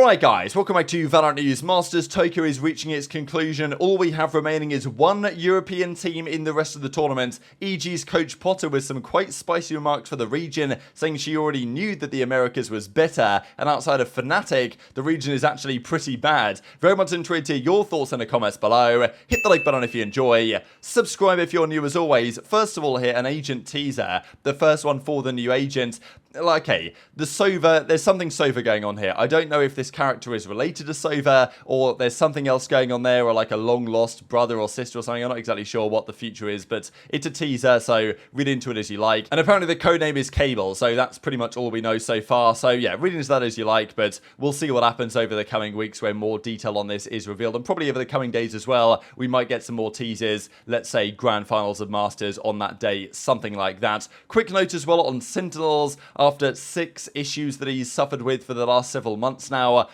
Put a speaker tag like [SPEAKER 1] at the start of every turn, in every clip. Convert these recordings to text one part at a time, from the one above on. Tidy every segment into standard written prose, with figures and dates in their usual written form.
[SPEAKER 1] Alright guys, welcome back to VALORANT News. Masters Tokyo is reaching its conclusion. All we have remaining is one European team in the rest of the tournament. EG's Coach Potter with some quite spicy remarks for the region, saying she already knew that the Americas was better, and outside of Fnatic, the region is actually pretty bad. Very much intrigued to hear your thoughts in the comments below. Hit the like button if you enjoy. Subscribe if you're new as always. First of all here, an agent teaser. The first one for the new agent. Okay, the Sova, there's something Sova going on here. I don't know if this character is related to Sova, or there's something else going on there, or like a long-lost brother or sister or something. I'm not exactly sure what the future is, but it's a teaser, so read into it as you like. And apparently the codename is Cable, so that's pretty much all we know so far. So yeah, read into that as you like, but we'll see what happens over the coming weeks when more detail on this is revealed, and probably over the coming days as well. We might get some more teasers, let's say Grand Finals of Masters on that day, something like that. Quick note as well on Sentinels. After 6 issues that he's suffered with for the last several months now,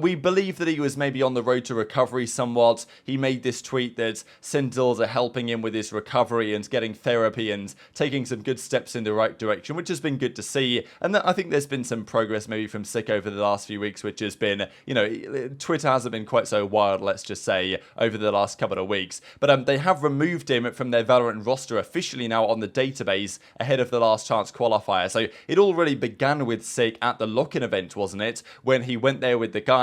[SPEAKER 1] we believe that he was maybe on the road to recovery somewhat. He made this tweet that Sentinels are helping him with his recovery and getting therapy and taking some good steps in the right direction, which has been good to see. And I think there's been some progress maybe from SicK over the last few weeks, which has been, you know, Twitter hasn't been quite so wild, let's just say, over the last couple of weeks. But they have removed him from their Valorant roster officially now on the database ahead of the last chance qualifier. So it all really began with SicK at the lock-in event, wasn't it? When he went there with the guys,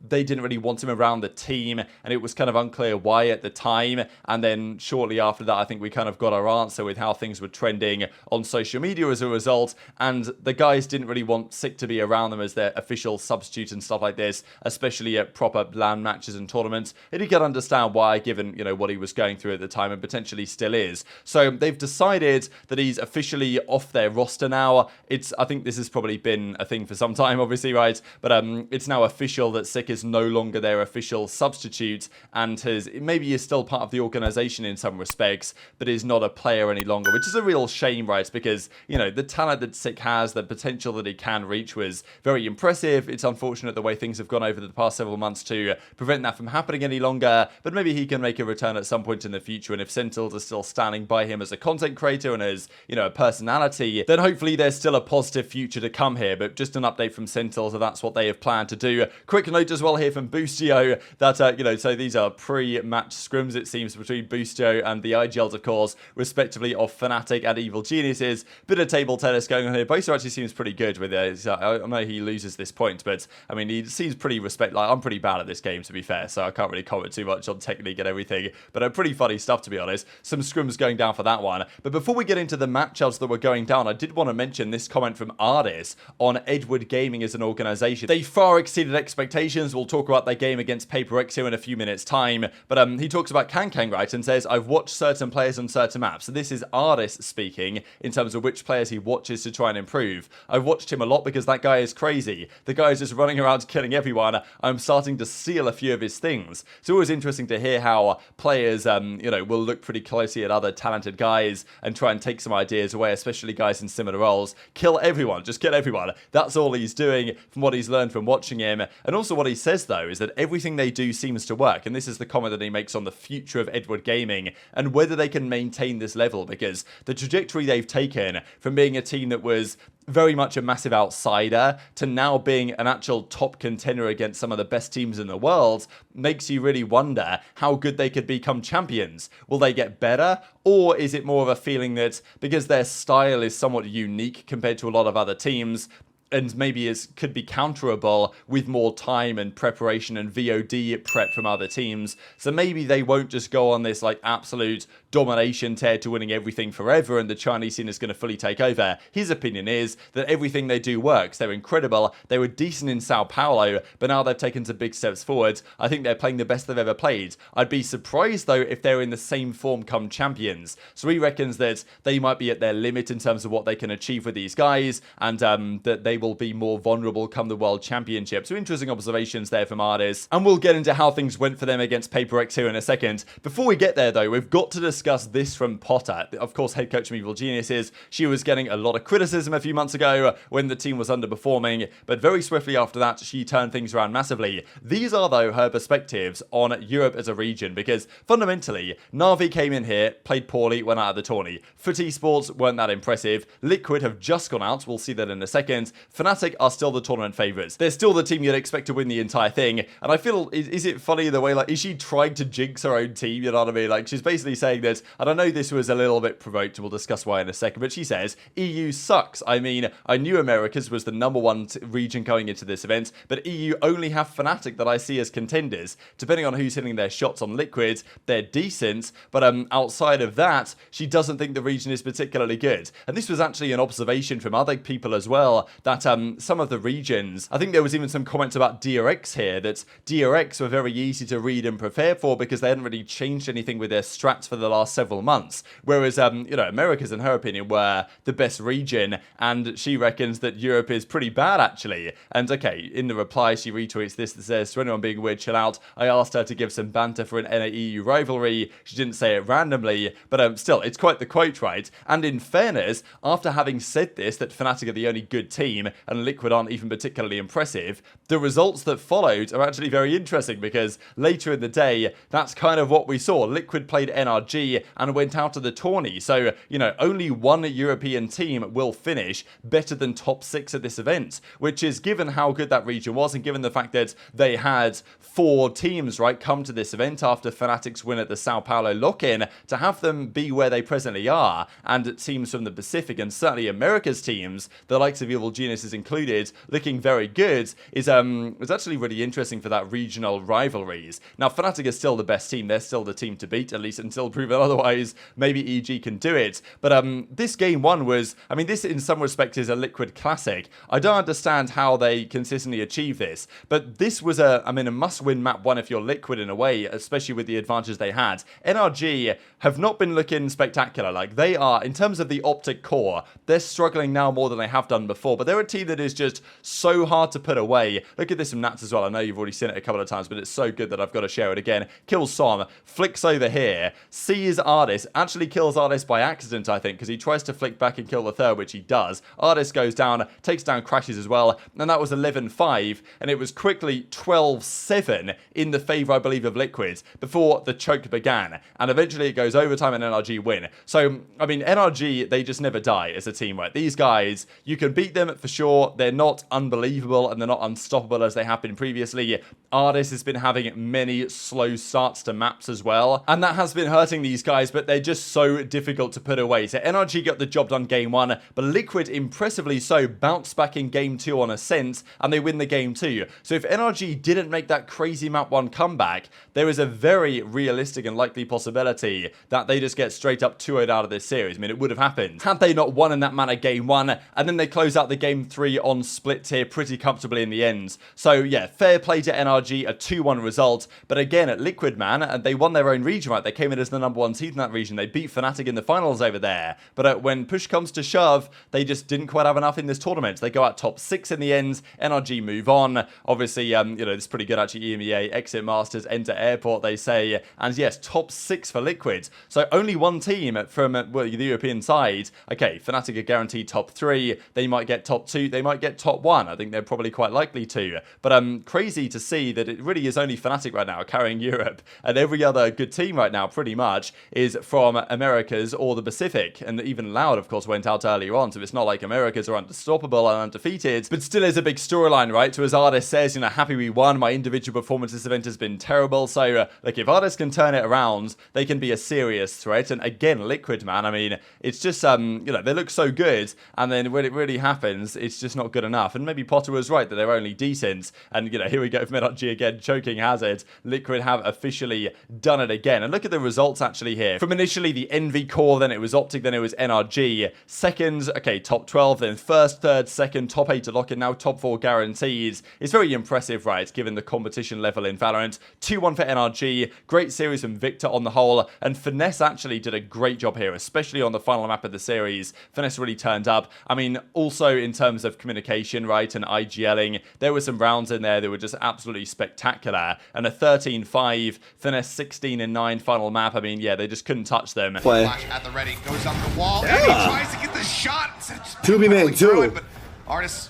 [SPEAKER 1] they didn't really want him around the team, and it was kind of unclear why at the time. And then shortly after that, I think we kind of got our answer with how things were trending on social media as a result, and the guys didn't really want SicK to be around them as their official substitute and stuff like this, especially at proper LAN matches and tournaments. And you can understand why, given, you know, what he was going through at the time and potentially still is. So they've decided that he's officially off their roster now. I think this has probably been a thing for some time, obviously, right? But it's now official that SicK is no longer their official substitute, and maybe is still part of the organization in some respects, but is not a player any longer, which is a real shame, right? Because, you know, the talent that SicK has, the potential that he can reach was very impressive. It's unfortunate the way things have gone over the past several months to prevent that from happening any longer, but maybe he can make a return at some point in the future. And if Sentinels are still standing by him as a content creator and as, you know, a personality, then hopefully there's still a positive future to come here. But just an update from Sentinels that that's what they have planned to do. Quick note as well here from Boostio that, you know, so these are pre-match scrims, it seems, between Boostio and the IGLs, of course, respectively, of Fnatic and Evil Geniuses. Bit of table tennis going on here. Boostio actually seems pretty good with it. I know he loses this point, but, I mean, he seems pretty like, I'm pretty bad at this game, to be fair, so I can't really comment too much on technique and everything, but pretty funny stuff, to be honest. Some scrims going down for that one. But before we get into the matchups that were going down, I did want to mention this comment from Ardiis on Edward Gaming as an organization. They far exceeded expectations. We'll talk about their game against PaperX here in a few minutes time, but he talks about Kang, right, and says, I've watched certain players on certain maps. So this is Ardiis speaking in terms of which players he watches to try and improve. I've watched him a lot because that guy is crazy. The guy is just running around killing everyone. I'm starting to steal a few of his things. It's always interesting to hear how players, you know, will look pretty closely at other talented guys and try and take some ideas away, especially guys in similar roles. Kill everyone, just kill everyone. That's all he's doing from what he's learned from watching him. And also what he says, though, is that everything they do seems to work. And this is the comment that he makes on the future of Edward Gaming and whether they can maintain this level, because the trajectory they've taken from being a team that was very much a massive outsider to now being an actual top contender against some of the best teams in the world makes you really wonder how good they could become champions. Will they get better? Or is it more of a feeling that because their style is somewhat unique compared to a lot of other teams, and maybe could be counterable with more time and preparation and VOD prep from other teams. So maybe they won't just go on this like absolute domination tear to winning everything forever and the Chinese scene is going to fully take over. His opinion is that everything they do works. They're incredible. They were decent in Sao Paulo, but now they've taken some big steps forward. I think they're playing the best they've ever played. I'd be surprised, though, if they're in the same form come champions. So he reckons that they might be at their limit in terms of what they can achieve with these guys, and that they will be more vulnerable come the World Championship. So interesting observations there from Ardiis. And we'll get into how things went for them against PaperX here in a second. Before we get there, though, we've got to discuss this from Potter. Of course, head coach from Evil Geniuses. She was getting a lot of criticism a few months ago when the team was underperforming, but very swiftly after that, she turned things around massively. These are, though, her perspectives on Europe as a region, because fundamentally, Na'Vi came in here, played poorly, went out of the tourney. FUT Esports weren't that impressive. Liquid have just gone out. We'll see that in a second. Fnatic are still the tournament favourites. They're still the team you'd expect to win the entire thing. And I feel, is it funny the way, like, is she trying to jinx her own team? You know what I mean? Like, she's basically saying that, and I know this was a little bit provoked, we'll discuss why in a second, but she says, EU sucks. I mean, I knew Americas was the #1 region going into this event, but EU only have Fnatic that I see as contenders. Depending on who's hitting their shots on Liquid, they're decent, but outside of that, she doesn't think the region is particularly good. And this was actually an observation from other people as well, that some of the regions, I think there was even some comments about DRX here, that DRX were very easy to read and prepare for because they hadn't really changed anything with their strats for the last several months. Whereas, you know, Americas, in her opinion, were the best region, and she reckons that Europe is pretty bad, actually. And okay, in the reply, she retweets this that says, to anyone being weird, chill out. I asked her to give some banter for an NA-EU rivalry. She didn't say it randomly, but still, it's quite the quote, right? And in fairness, after having said this, that Fnatic are the only good team, and Liquid aren't even particularly impressive, the results that followed are actually very interesting, because later in the day, that's kind of what we saw. Liquid played NRG and went out of the tourney. So, you know, only one European team will finish better than top 6 at this event, which is, given how good that region was, and given the fact that they had 4 teams, right, come to this event after Fnatic's win at the Sao Paulo lock-in, to have them be where they presently are, and teams from the Pacific, and certainly America's teams, the likes of Evil Geniuses included, looking very good, is actually really interesting for that regional rivalries. Now, Fnatic is still the best team. They're still the team to beat, at least until proven otherwise. Maybe EG can do it. But this game 1 was, I mean, this in some respects is a Liquid classic. I don't understand how they consistently achieve this, but this was a must-win map 1 if you're Liquid in a way, especially with the advantage they had. NRG have not been looking spectacular. Like, they are, in terms of the OpTic core, they're struggling now more than they have done before, but they're a team that is just so hard to put away. Look at this from Nats as well. I know you've already seen it a couple of times, but it's so good that I've got to share it again. Kills Som, flicks over here, sees Ardiis, actually kills Ardiis by accident, I think, because he tries to flick back and kill the third, which he does. Ardiis goes down, takes down Crashes as well, and that was 11-5, and it was quickly 12-7 in the favour, I believe, of Liquid before the choke began, and eventually it goes overtime and NRG win. So, I mean, NRG, they just never die as a team, right? These guys, you can beat them for sure. They're not unbelievable, and they're not unstoppable as they have been previously. Ardiis has been having many slow starts to maps as well, and that has been hurting these guys, but they're just so difficult to put away. So NRG got the job done game 1, but Liquid, impressively so, bounced back in game 2 on Ascent, and they win the game 2. So if NRG didn't make that crazy map 1 comeback, there is a very realistic and likely possibility that they just get straight up 2-0 out of this series. I mean, it would have happened had they not won in that manner game 1, and then they close out the game 3 on split tier pretty comfortably in the end. So yeah, fair play to NRG, a 2-1 result, but again, at Liquid, man, they won their own region, right? They came in as the #1 seed in that region. They beat Fnatic in the finals over there, but when push comes to shove, they just didn't quite have enough in this tournament. They go out top 6 in the end. NRG move on. Obviously, you know, it's pretty good actually. EMEA, exit Masters, enter Airport, they say, and yes, top 6 for Liquid. So only one team from well, the European side. Okay, Fnatic are guaranteed top 3. They might get top 2. They might get top 1. I think they're probably quite likely to. But crazy to see that it really is only Fnatic right now carrying Europe, and every other good team right now pretty much is from Americas or the Pacific. And even Loud, of course, went out earlier on, so it's not like Americas are unstoppable and undefeated, but still is a big storyline, right? So as Ardiis says, you know, happy we won. My individual performance this event has been terrible. So like, if Ardiis can turn it around, they can be a serious threat. And again, Liquid, man, I mean, it's just you know, they look so good, and then when it really happens, it's just not good enough. And maybe Potter was right that they're only decent. And you know, here we go from NRG again, choking Hazard. Liquid have officially done it again. And look at the results actually here. From initially the Envy core, then it was OpTic, then it was NRG. Second, okay, top 12, then first, third, second, top 8 to lock in, now top 4 guarantees. It's very impressive, right, given the competition level in Valorant. 2-1 for NRG. Great series from Victor on the whole, and Finesse actually did a great job here, especially on the final map of the series. Finesse really turned up. I mean, also in terms of communication, right, and IGLing, there were some rounds in there that were just absolutely spectacular. And a 13-5, Finesse 16-9 final map. I mean, yeah, they just couldn't touch them.
[SPEAKER 2] Flash at the ready, goes up the wall,
[SPEAKER 3] yeah.
[SPEAKER 2] and he tries to get the shot.
[SPEAKER 3] 2B main, 2.
[SPEAKER 2] But Ardiis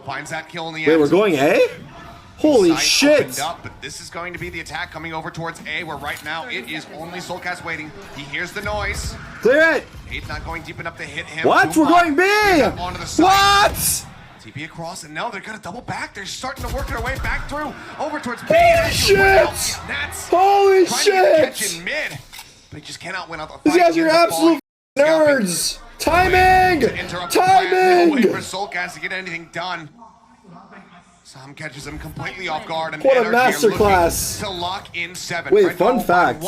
[SPEAKER 2] finds that kill in the end.
[SPEAKER 3] Wait, we're going A? Holy shit!
[SPEAKER 2] Up, but this is going to be the attack coming over towards A, where right now it is only Soulcast waiting. He hears the noise.
[SPEAKER 3] Clear it!
[SPEAKER 2] He's not going deep enough to hit him.
[SPEAKER 3] What? We're going B!
[SPEAKER 2] Onto the side.
[SPEAKER 3] What?
[SPEAKER 2] TP across, and now they're gonna double back. They're starting to work their way back through, over towards B.
[SPEAKER 3] Holy shit! Holy shit!
[SPEAKER 2] In mid, but he just cannot win out the fight.
[SPEAKER 3] These guys are absolute nerds! Timing! Timing!
[SPEAKER 2] No way for soulcast to get anything done. Sam catches him completely off guard, and
[SPEAKER 3] what a
[SPEAKER 2] Energy are
[SPEAKER 3] masterclass!
[SPEAKER 2] to lock in 7.
[SPEAKER 3] Wait, fun fact.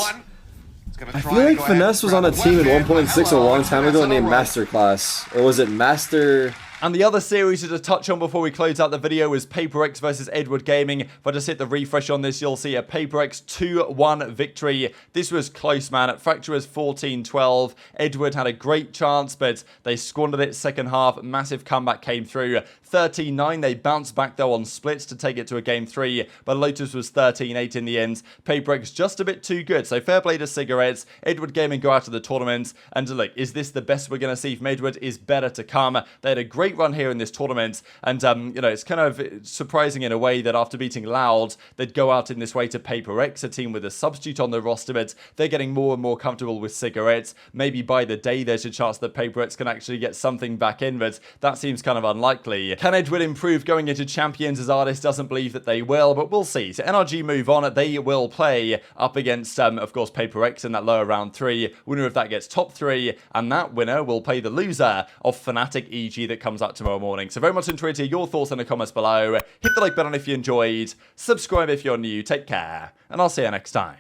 [SPEAKER 3] I feel like Finesse was on a team in 1.6 a long time ago named Masterclass. Or was it Master...
[SPEAKER 1] And the other series to touch on before we close out the video was PaperX versus Edward Gaming. If I just hit the refresh on this, you'll see a PaperX 2-1 victory. This was close, man. Fracture was 14-12. Edward had a great chance, but they squandered it second half. Massive comeback came through. 13-9. They bounced back, though, on splits to take it to a game 3. But Lotus was 13-8 in the end. PaperX just a bit too good. So fair play to Cigarettes. Edward Gaming go out of the tournament. And look, is this the best we're going to see from Edward? Is better to come. They had a great run here in this tournament, and you know, it's kind of surprising in a way that after beating Loud, they'd go out in this way to PaperX, a team with a substitute on the roster, but they're getting more and more comfortable with Cigarettes. Maybe by the day there's a chance that PaperX can actually get something back in, but that seems kind of unlikely. Can Edward improve going into Champions, as Ardiis doesn't believe that they will, but we'll see. So NRG move on. They will play up against, of course, PaperX in that lower round 3. Winner of that gets top 3, and that winner will play the loser of Fnatic EG that comes out tomorrow morning. So very much enjoyed to hear your thoughts in the comments below. Hit the like button if you enjoyed. Subscribe if you're new. Take care, and I'll see you next time.